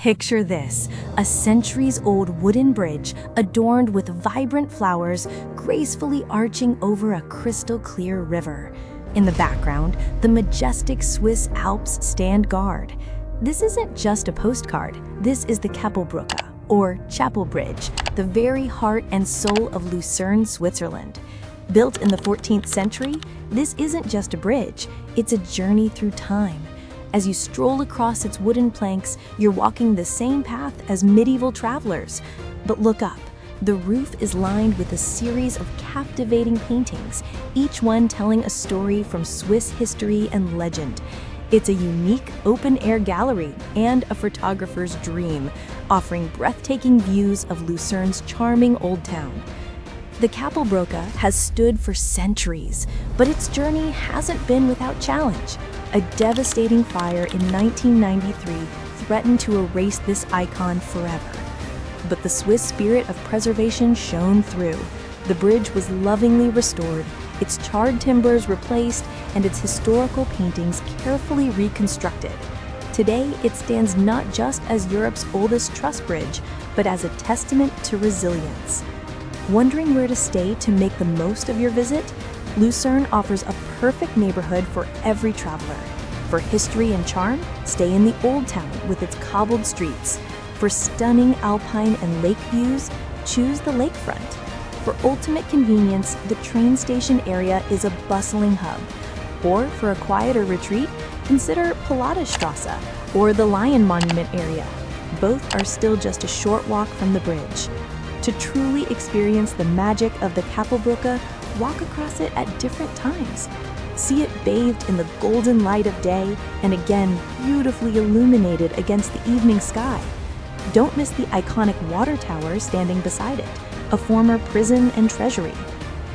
Picture this, a centuries-old wooden bridge adorned with vibrant flowers gracefully arching over a crystal-clear river. In the background, the majestic Swiss Alps stand guard. This isn't just a postcard, this is the Kapellbrücke, or Chapel Bridge, the very heart and soul of Lucerne, Switzerland. Built in the 14th century, this isn't just a bridge, it's a journey through time. As you stroll across its wooden planks, you're walking the same path as medieval travelers. But look up. The roof is lined with a series of captivating paintings, each one telling a story from Swiss history and legend. It's a unique open-air gallery and a photographer's dream, offering breathtaking views of Lucerne's charming old town. The Kapellbrücke has stood for centuries, but its journey hasn't been without challenge. A devastating fire in 1993 threatened to erase this icon forever. But the Swiss spirit of preservation shone through. The bridge was lovingly restored, its charred timbers replaced, and its historical paintings carefully reconstructed. Today, it stands not just as Europe's oldest truss bridge, but as a testament to resilience. Wondering where to stay to make the most of your visit? Lucerne offers a perfect neighborhood for every traveler. For history and charm, stay in the Old Town with its cobbled streets. For stunning alpine and lake views, choose the Lakefront. For ultimate convenience, the train station area is a bustling hub. Or for a quieter retreat, consider Pilatusstraße or the Lion Monument area. Both are still just a short walk from the bridge. To truly experience the magic of the Kapellbrücke, walk across it at different times. See it bathed in the golden light of day and again beautifully illuminated against the evening sky. Don't miss the iconic water tower standing beside it, a former prison and treasury.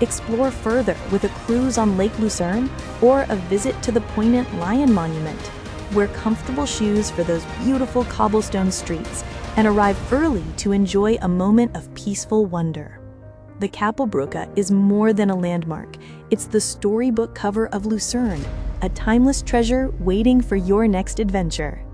Explore further with a cruise on Lake Lucerne or a visit to the poignant Lion Monument. Wear comfortable shoes for those beautiful cobblestone streets and arrive early to enjoy a moment of peaceful wonder. The Kapellbrücke is more than a landmark. It's the storybook cover of Lucerne, a timeless treasure waiting for your next adventure.